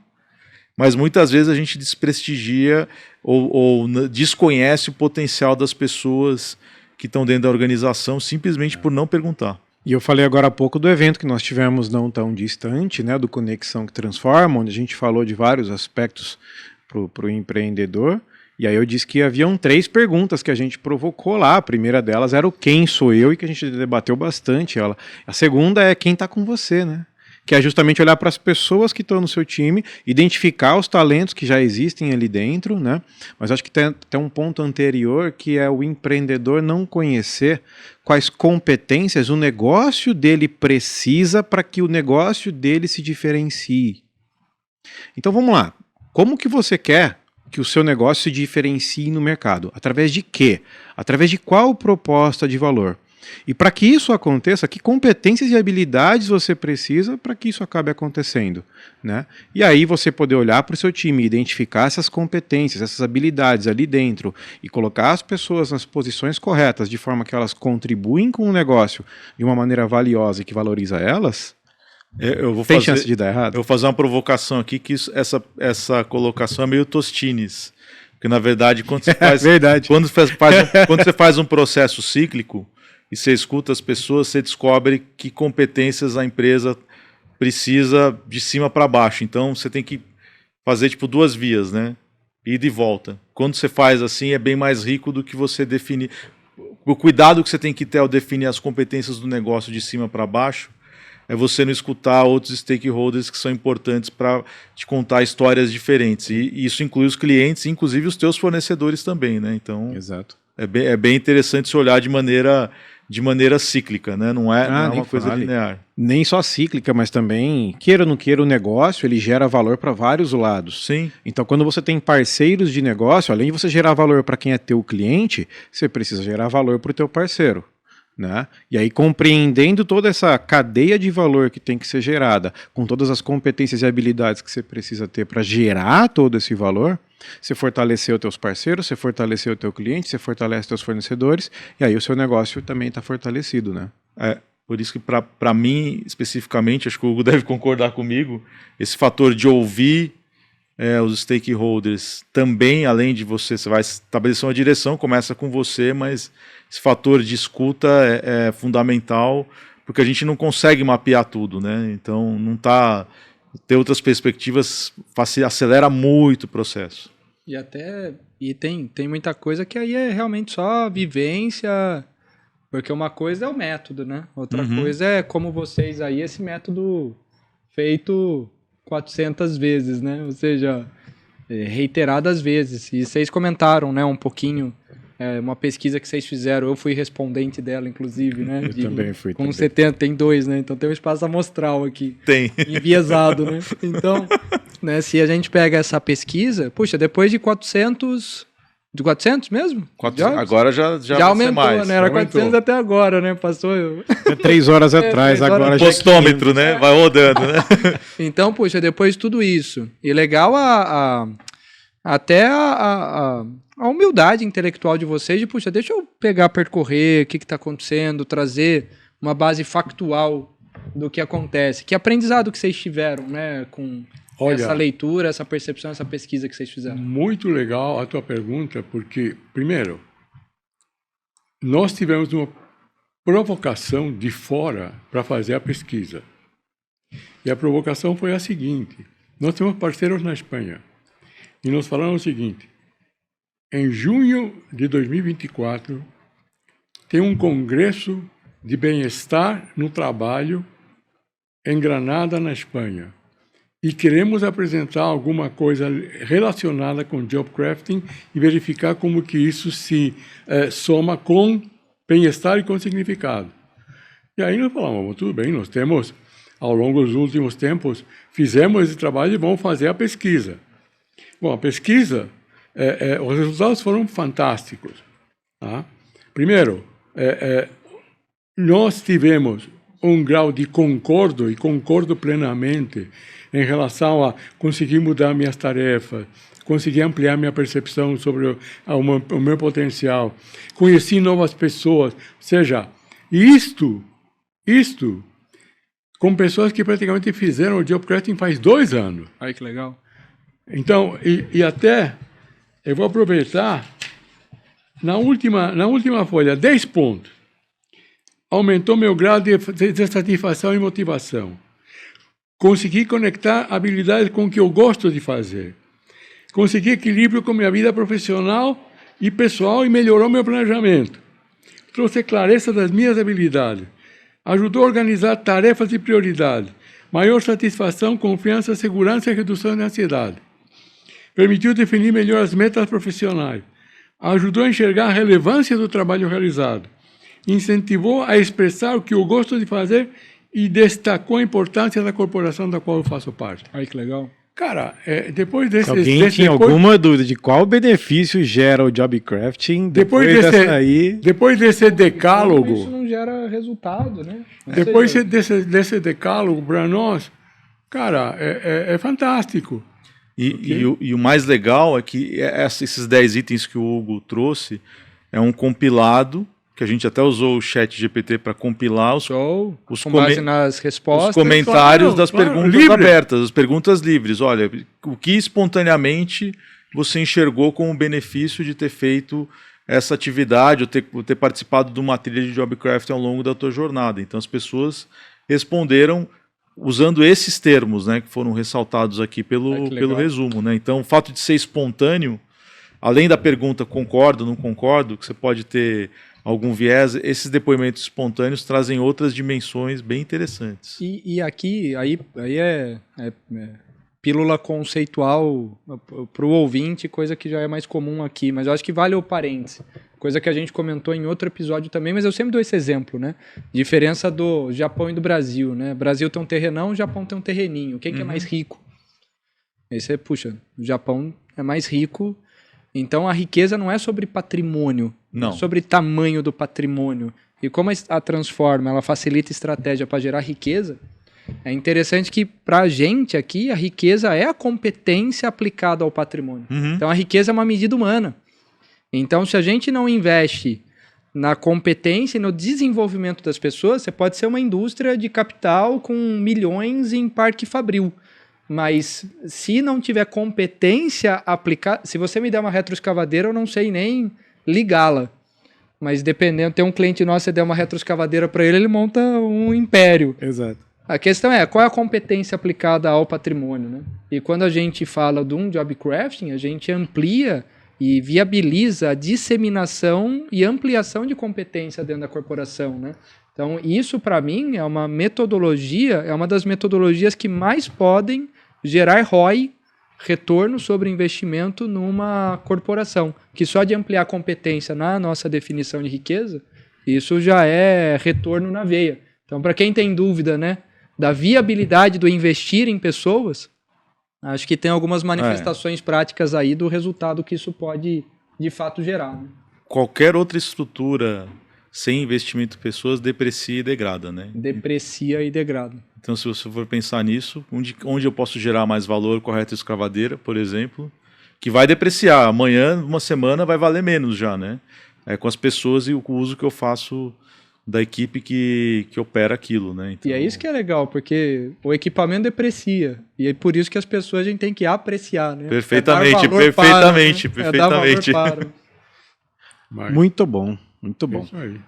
Mas muitas vezes a gente desprestigia ou desconhece o potencial das pessoas que estão dentro da organização simplesmente por não perguntar. E eu falei agora há pouco do evento que nós tivemos não tão distante, né, do Conexão que Transforma, onde a gente falou de vários aspectos para o empreendedor. E aí eu disse que haviam 3 perguntas que a gente provocou lá. A primeira delas era o quem sou eu, e que a gente debateu bastante ela. A segunda é quem está com você, né? Que é justamente olhar para as pessoas que estão no seu time, identificar os talentos que já existem ali dentro, né? Mas acho que tem um ponto anterior, que é o empreendedor não conhecer quais competências o negócio dele precisa para que o negócio dele se diferencie. Então vamos lá. Como que você quer que o seu negócio se diferencie no mercado? Através de quê? Através de qual proposta de valor? E para que isso aconteça, que competências e habilidades você precisa para que isso acabe acontecendo, né? E aí você poder olhar para o seu time, identificar essas competências, essas habilidades ali dentro e colocar as pessoas nas posições corretas, de forma que elas contribuem com o negócio de uma maneira valiosa e que valoriza elas. Tem chance de dar errado? Eu vou fazer uma provocação aqui, que essa colocação é meio Tostines. Porque, na verdade, quando você faz, quando você faz um processo cíclico, e você escuta as pessoas, você descobre que competências a empresa precisa de cima para baixo. Então você tem que fazer tipo 2 vias, né? Ida e volta. Quando você faz assim, é bem mais rico do que você definir. O cuidado que você tem que ter ao definir as competências do negócio de cima para baixo é você não escutar outros stakeholders que são importantes para te contar histórias diferentes. E isso inclui os clientes, inclusive os teus fornecedores também, né? Então, Exato. é bem interessante se olhar de maneira cíclica, né? Não é uma coisa linear. Nem só cíclica, mas também, queira ou não queira, o negócio ele gera valor para vários lados. Sim. Então, quando você tem parceiros de negócio, além de você gerar valor para quem é teu cliente, você precisa gerar valor para o teu parceiro. Né? E aí, compreendendo toda essa cadeia de valor que tem que ser gerada, com todas as competências e habilidades que você precisa ter para gerar todo esse valor, você fortaleceu os teus parceiros, você fortaleceu o teu cliente, você fortalece os teus fornecedores, e aí o seu negócio também está fortalecido, né? Por isso que para mim, especificamente, acho que o Hugo deve concordar comigo, esse fator de ouvir os stakeholders também, além de você vai estabelecer uma direção, começa com você, mas esse fator de escuta é fundamental, porque a gente não consegue mapear tudo, né? Então, ter outras perspectivas acelera muito o processo. E tem muita coisa que aí é realmente só vivência, porque uma coisa é o método, né? Outra coisa é como vocês aí, esse método feito 400 vezes, né? Ou seja, reiteradas vezes. E vocês comentaram, né, um pouquinho, uma pesquisa que vocês fizeram, eu fui respondente dela, inclusive, né? Eu também fui. Com 70, tem 2, né? Então tem um espaço amostral aqui. Tem. Enviesado, né? Então, né, se a gente pega essa pesquisa, puxa, depois de 400... De 400 mesmo? Agora já aumentou, mais. né? Era 400 até agora, né? Passou... 3 horas atrás, 3 horas agora já... Postômetro, né? Vai rodando, né? Então, puxa, depois de tudo isso. E legal até a humildade intelectual de vocês de, puxa, deixa eu percorrer o que está acontecendo, trazer uma base factual do que acontece. Que aprendizado que vocês tiveram, né? Com essa leitura, essa percepção, essa pesquisa que vocês fizeram. Muito legal a tua pergunta, porque, primeiro, nós tivemos uma provocação de fora para fazer a pesquisa. E a provocação foi a seguinte: nós temos parceiros na Espanha e nos falaram o seguinte: em junho de 2024 tem um congresso de bem-estar no trabalho em Granada, na Espanha, e queremos apresentar alguma coisa relacionada com job crafting e verificar como que isso se soma com bem-estar e com significado. E aí nós falamos, tudo bem, nós temos, ao longo dos últimos tempos, fizemos esse trabalho e vamos fazer a pesquisa. Bom, a pesquisa, os resultados foram fantásticos. Tá? Primeiro, nós tivemos um grau de concordo, e concordo plenamente, em relação a conseguir mudar minhas tarefas, conseguir ampliar minha percepção sobre o meu potencial, conheci novas pessoas, ou seja, isto com pessoas que praticamente fizeram o job crafting faz 2 anos. Ai, que legal. Então, e até, eu vou aproveitar, na última folha, 10 pontos. Aumentou meu grau de satisfação e motivação. Consegui conectar habilidades com o que eu gosto de fazer. Consegui equilíbrio com minha vida profissional e pessoal e melhorou meu planejamento. Trouxe clareza das minhas habilidades. Ajudou a organizar tarefas e prioridades. Maior satisfação, confiança, segurança e redução de ansiedade. Permitiu definir melhor as metas profissionais. Ajudou a enxergar a relevância do trabalho realizado. Incentivou a expressar o que eu gosto de fazer e destacou a importância da corporação da qual eu faço parte. Ai, que legal. Cara, depois desse... Alguém tinha alguma dúvida de qual benefício gera o job crafting? Depois desse decálogo... Isso não gera resultado, né? Depois desse decálogo, para nós, cara, é fantástico. E o mais legal é que esses 10 itens que o Hugo trouxe é um compilado, que a gente até usou o chat GPT para compilar com base nas respostas, os comentários das perguntas livre. abertas, as perguntas livres. Olha, o que espontaneamente você enxergou como benefício de ter feito essa atividade ou ter participado de uma trilha de Jobcraft ao longo da tua jornada. Então as pessoas responderam usando esses termos, né, que foram ressaltados aqui pelo resumo, né? Então o fato de ser espontâneo, além da pergunta concordo, não concordo, que você pode ter algum viés, esses depoimentos espontâneos trazem outras dimensões bem interessantes. E aqui, aí é pílula conceitual para o ouvinte, coisa que já é mais comum aqui, mas eu acho que vale o parêntese, coisa que a gente comentou em outro episódio também, mas eu sempre dou esse exemplo, né? Diferença do Japão e do Brasil, né? Brasil tem um terrenão, o Japão tem um terreninho. Quem que é mais rico? Aí você, puxa, o Japão é mais rico, então a riqueza não é sobre patrimônio, não. É sobre tamanho do patrimônio. E como a transforma, ela facilita estratégia para gerar riqueza, é interessante que para a gente aqui, a riqueza é a competência aplicada ao patrimônio. Então a riqueza é uma medida humana. Então se a gente não investe na competência e no desenvolvimento das pessoas, você pode ser uma indústria de capital com milhões em parque fabril. Mas se não tiver competência aplicada... Se você me der uma retroescavadeira, eu não sei nem ligá-la. Mas dependendo, tem um cliente nosso, você der uma retroescavadeira para ele monta um império. Exato. A questão é, qual é a competência aplicada ao patrimônio, né? E quando a gente fala de um job crafting, a gente amplia e viabiliza a disseminação e ampliação de competência dentro da corporação, né? Então, isso para mim é uma metodologia, é uma das metodologias que mais podem gerar ROI, retorno sobre investimento numa corporação, que só de ampliar a competência na nossa definição de riqueza, isso já é retorno na veia. Então, para quem tem dúvida, né, da viabilidade do investir em pessoas, acho que tem algumas manifestações práticas aí do resultado que isso pode, de fato, gerar. Né? Qualquer outra estrutura sem investimento em pessoas deprecia e degrada, né? Deprecia e degrada. Então, se você for pensar nisso, onde eu posso gerar mais valor com a retroescavadeira, por exemplo, que vai depreciar. Amanhã, uma semana, vai valer menos já, né? Com as pessoas e o uso que eu faço da equipe que opera aquilo, né? Então... E é isso que é legal, porque o equipamento deprecia. E é por isso que as pessoas a gente tem que apreciar, né? Perfeitamente. Muito bom, muito bom. É isso aí.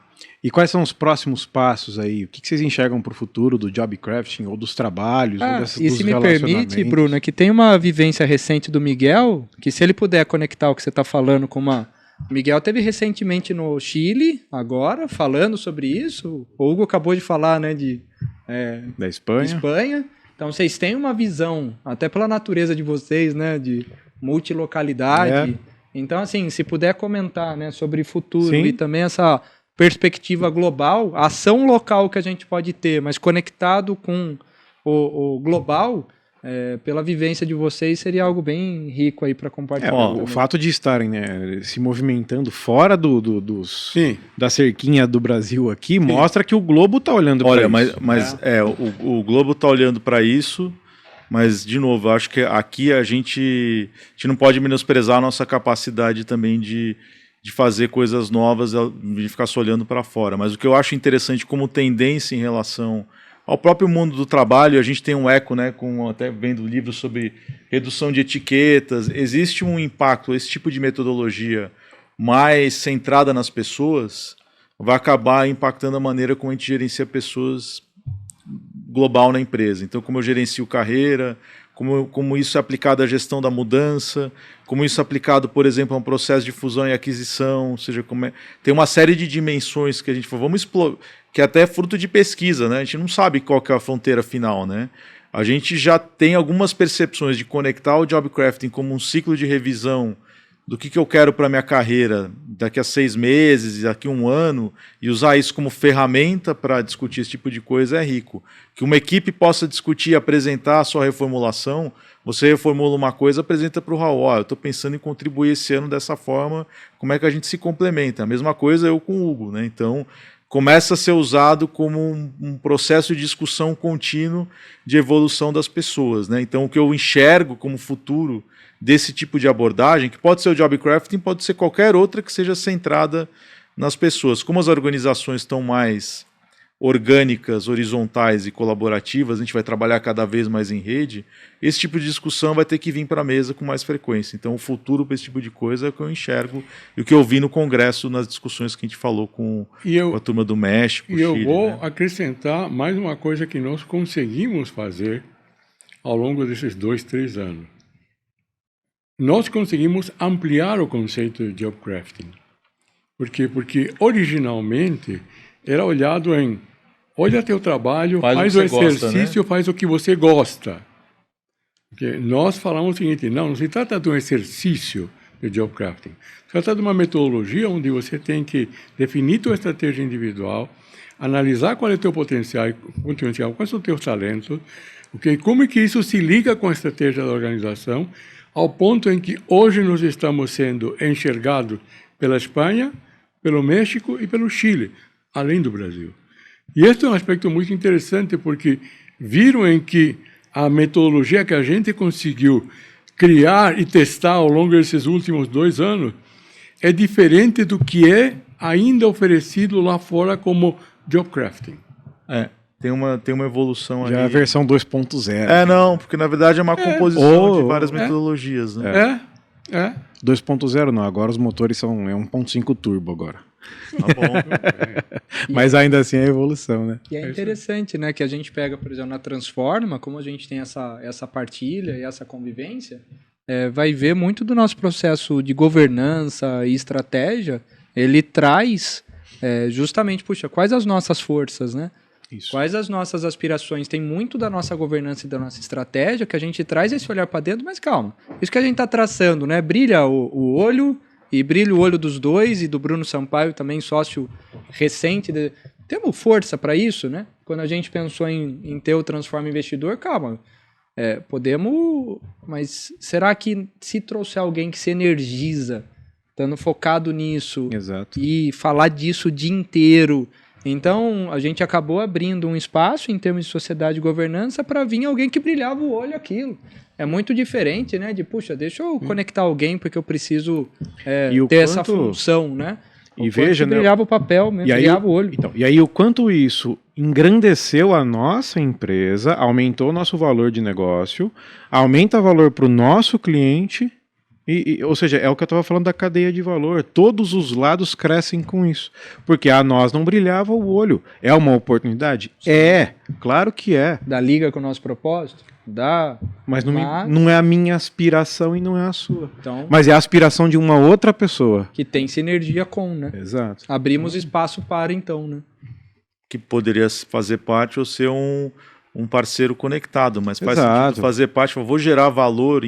E quais são os próximos passos aí? O que vocês enxergam para o futuro do job crafting ou dos trabalhos? Ou e se me permite, Bruno, é que tem uma vivência recente do Miguel, que se ele puder conectar o que você está falando com uma... O Miguel teve recentemente no Chile, agora, falando sobre isso. O Hugo acabou de falar, né, da Espanha. Então, vocês têm uma visão, até pela natureza de vocês, né, de multilocalidade. Então, assim, se puder comentar, né, sobre futuro e também essa perspectiva global, a ação local que a gente pode ter, mas conectado com o global... pela vivência de vocês, seria algo bem rico aí para compartilhar. O fato de estarem, né, se movimentando fora da cerquinha do Brasil aqui, mostra que o globo está olhando para isso. O globo está olhando para isso, mas, de novo, eu acho que aqui a gente não pode menosprezar a nossa capacidade também de fazer coisas novas, de ficar só olhando para fora. Mas o que eu acho interessante como tendência em relação ao próprio mundo do trabalho, a gente tem um eco, né, até vendo livros sobre redução de etiquetas, existe um impacto, esse tipo de metodologia mais centrada nas pessoas vai acabar impactando a maneira como a gente gerencia pessoas global na empresa. Então, como eu gerencio carreira, como isso é aplicado à gestão da mudança, como isso é aplicado, por exemplo, a um processo de fusão e aquisição, ou seja, tem uma série de dimensões que a gente falou, vamos explorar, que é até fruto de pesquisa, né? A gente não sabe qual que é a fronteira final, né? A gente já tem algumas percepções de conectar o job crafting como um ciclo de revisão do que eu quero para minha carreira daqui a 6 meses, daqui a 1 ano, e usar isso como ferramenta para discutir esse tipo de coisa é rico. Que uma equipe possa discutir, apresentar a sua reformulação, você reformula uma coisa, apresenta para o Raul, eu estou pensando em contribuir esse ano dessa forma, como é que a gente se complementa? A mesma coisa eu com o Hugo, né? Então, começa a ser usado como um processo de discussão contínuo de evolução das pessoas, né? Então, o que eu enxergo como futuro desse tipo de abordagem, que pode ser o job crafting, pode ser qualquer outra que seja centrada nas pessoas. Como as organizações estão mais orgânicas, horizontais e colaborativas, a gente vai trabalhar cada vez mais em rede, esse tipo de discussão vai ter que vir para a mesa com mais frequência. Então, o futuro para esse tipo de coisa é o que eu enxergo e o que eu vi no Congresso nas discussões que a gente falou com a turma do México, E eu Chile, vou né? acrescentar mais uma coisa que nós conseguimos fazer ao longo desses 2, 3 anos. Nós conseguimos ampliar o conceito de job crafting. Por quê? Porque originalmente era olhado em olha teu trabalho, faz o exercício, faz o que você gosta. Porque nós falamos o seguinte, não se trata de um exercício de job crafting. Se trata de uma metodologia onde você tem que definir tua estratégia individual, analisar qual é o teu potencial, quais são os teus talentos, okay? Como é que isso se liga com a estratégia da organização, ao ponto em que hoje nós estamos sendo enxergados pela Espanha, pelo México e pelo Chile, além do Brasil. E este é um aspecto muito interessante, porque viram em que a metodologia que a gente conseguiu criar e testar ao longo desses últimos 2 anos é diferente do que é ainda oferecido lá fora como job crafting. Tem uma evolução aí. Já é a versão 2.0. Não, porque na verdade é uma composição de várias metodologias, né? 2.0 não, agora os motores são 1.5 turbo agora. Tá bom. Mas ainda assim é evolução, né? E é interessante, né, que a gente pega, por exemplo, na Transforma, como a gente tem essa partilha e essa convivência, vai ver muito do nosso processo de governança e estratégia, ele traz justamente, quais as nossas forças, né? Isso. Quais as nossas aspirações? Tem muito da nossa governança e da nossa estratégia que a gente traz esse olhar para dentro, mas calma. Isso que a gente está traçando, né? Brilha o olho e brilha o olho dos dois e do Bruno Sampaio também, sócio recente. Temos força para isso, né? Quando a gente pensou em ter o Transforma Investidor, calma. Podemos, mas será que se trouxer alguém que se energiza, estando focado nisso, Exato. e falar disso o dia inteiro... Então, a gente acabou abrindo um espaço em termos de sociedade e governança para vir alguém que brilhava o olho aquilo. É muito diferente, né? De, deixa eu conectar alguém porque eu preciso ter essa função, né? E veja, né? Brilhava o papel, mesmo, brilhava o olho. Então, e aí, o quanto isso engrandeceu a nossa empresa, aumentou o nosso valor de negócio, aumenta o valor para o nosso cliente... ou seja, é o que eu estava falando da cadeia de valor. Todos os lados crescem com isso. Porque a nós não brilhava o olho. É uma oportunidade? Sim. Claro que é. Dá liga com o nosso propósito? Dá. Mas não é a minha aspiração e não é a sua. Então, mas é a aspiração de uma outra pessoa. Que tem sinergia com, né? Exato. Abrimos espaço para, então, né? Que poderia fazer parte ou ser um parceiro conectado, mas faz sentido fazer parte, vou gerar valor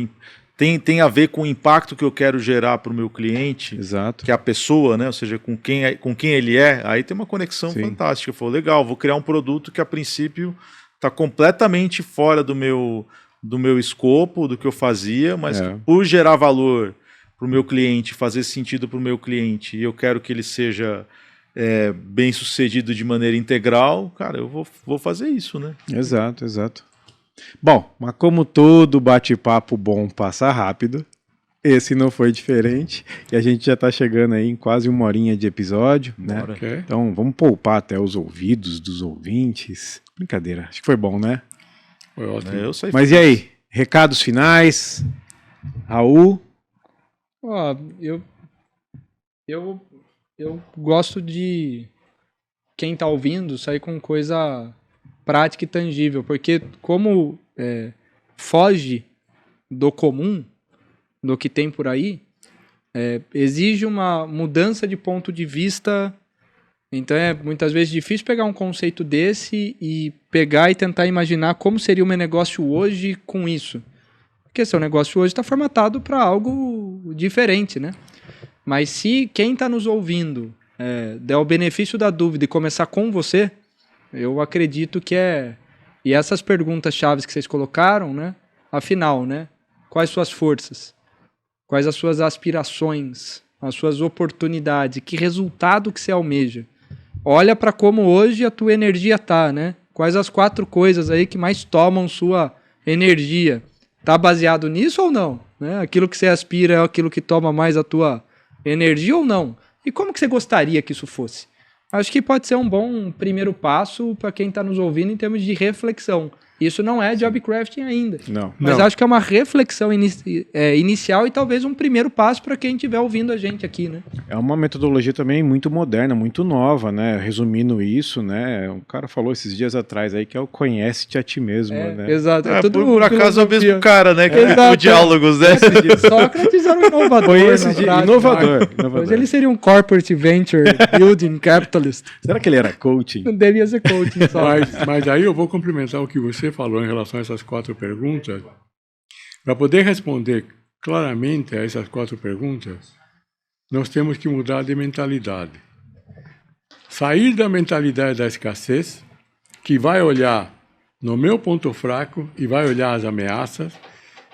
tem a ver com o impacto que eu quero gerar para o meu cliente, Exato. Que é a pessoa, né? Ou seja, com quem ele é, aí tem uma conexão fantástica. Falou, legal, vou criar um produto que a princípio está completamente fora do meu escopo, do que eu fazia, mas por gerar valor para o meu cliente, fazer sentido para o meu cliente, e eu quero que ele seja bem sucedido de maneira integral, cara, eu vou fazer isso, né? Exato. Bom, mas como todo bate-papo bom passa rápido, esse não foi diferente, e a gente já está chegando aí em quase 1 horinha de episódio, né? Okay. Então vamos poupar até os ouvidos dos ouvintes. Brincadeira, acho que foi bom, né? Foi ótimo. Mas e aí, recados finais? Raul? Eu gosto de quem está ouvindo sair com coisa prática e tangível, porque como foge do comum, do que tem por aí, exige uma mudança de ponto de vista. Então é muitas vezes difícil pegar um conceito desse e pegar e tentar imaginar como seria o meu negócio hoje com isso. Porque seu negócio hoje está formatado para algo diferente, né? Mas se quem está nos ouvindo der o benefício da dúvida e começar com você, eu acredito que E essas perguntas chaves que vocês colocaram, né? Afinal, né? Quais suas forças? Quais as suas aspirações? As suas oportunidades? Que resultado que você almeja? Olha para como hoje a tua energia tá, né? Quais as 4 coisas aí que mais tomam sua energia? Tá baseado nisso ou não? Né? Aquilo que você aspira é aquilo que toma mais a tua energia ou não? E como que você gostaria que isso fosse? Acho que pode ser um bom primeiro passo para quem está nos ouvindo em termos de reflexão. Isso não é job crafting ainda. Não. Mas acho que é uma reflexão inicial e talvez um primeiro passo para quem estiver ouvindo a gente aqui, né? É uma metodologia também muito moderna, muito nova, né? Resumindo isso, né? Um cara falou esses dias atrás aí que é o conhece-te a ti mesmo, né? Exato. Por acaso é o mesmo cara, né? Que Exato. o Diálogos, né? Sócrates era um inovador. Foi esse de prática, inovador. Hoje ele seria um corporate venture building capitalist. Será que ele era coaching? Não devia ser coaching só. Mas aí eu vou complementar o que você falou em relação a essas 4 perguntas. Para poder responder claramente a essas 4 perguntas, nós temos que mudar de mentalidade. Sair da mentalidade da escassez, que vai olhar no meu ponto fraco e vai olhar as ameaças,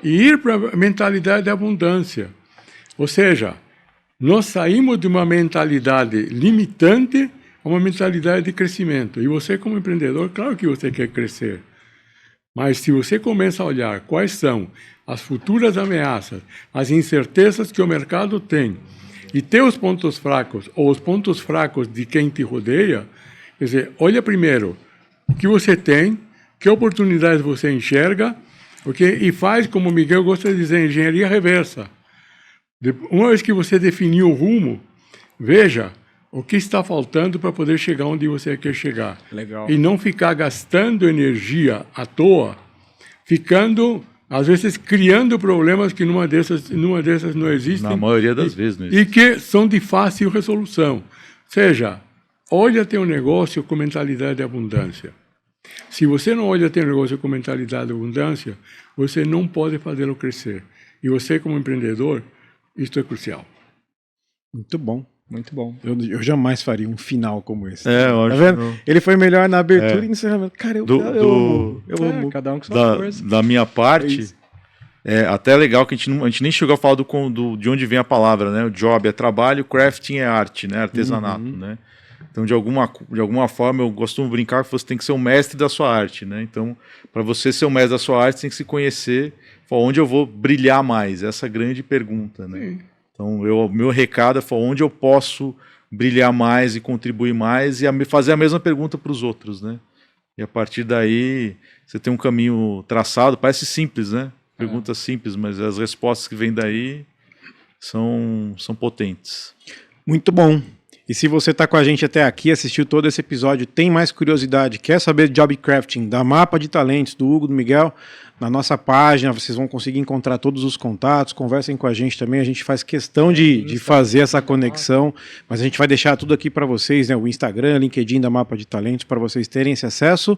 e ir para a mentalidade da abundância. Ou seja, nós saímos de uma mentalidade limitante a uma mentalidade de crescimento. E você, como empreendedor, claro que você quer crescer. Mas se você começa a olhar quais são as futuras ameaças, as incertezas que o mercado tem, e ter os pontos fracos, ou os pontos fracos de quem te rodeia, quer dizer, olha primeiro o que você tem, que oportunidades você enxerga, okay? E faz, como o Miguel gosta de dizer, engenharia reversa. Uma vez que você definiu o rumo, veja o que está faltando para poder chegar onde você quer chegar. Legal. E não ficar gastando energia à toa, ficando, às vezes, criando problemas que numa dessas não existem. Na maioria das vezes não existe. E que são de fácil resolução. Ou seja, olha teu negócio com mentalidade de abundância. Se você não olha teu negócio com mentalidade de abundância, você não pode fazê-lo crescer. E você, como empreendedor, isso é crucial. Muito bom. Muito bom. Eu jamais faria um final como esse. Eu acho. Tá vendo? Ele foi melhor na abertura e encerramento. Cara, eu amo. Cada um com sua força. Da minha parte, até legal que a gente nem chegou a falar de onde vem a palavra, né? O job é trabalho, crafting é arte, né? Artesanato, né? Então, de alguma forma, eu costumo brincar que você tem que ser o mestre da sua arte, né? Então, para você ser o mestre da sua arte, você tem que se conhecer. Onde eu vou brilhar mais? Essa é a grande pergunta, né? Sim. Então, meu recado é onde eu posso brilhar mais e contribuir mais e fazer a mesma pergunta para os outros, né? E a partir daí, você tem um caminho traçado, parece simples, né? Pergunta simples, mas as respostas que vêm daí são potentes. Muito bom. E se você está com a gente até aqui, assistiu todo esse episódio, tem mais curiosidade, quer saber de job crafting, da Mapa de Talentos, do Hugo, do Miguel, na nossa página, vocês vão conseguir encontrar todos os contatos, conversem com a gente também, a gente faz questão de fazer essa conexão, mas a gente vai deixar tudo aqui para vocês, né? O Instagram, LinkedIn da Mapa de Talentos, para vocês terem esse acesso.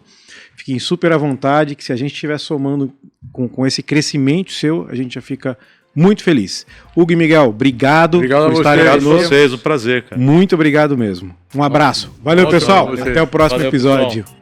Fiquem super à vontade, que se a gente estiver somando com esse crescimento seu, a gente já fica muito feliz. Hugo e Miguel, obrigado por estarem aqui conosco. Vocês, um prazer, cara. Muito obrigado mesmo. Um abraço. Valeu, pessoal. Até o próximo episódio. Pessoal.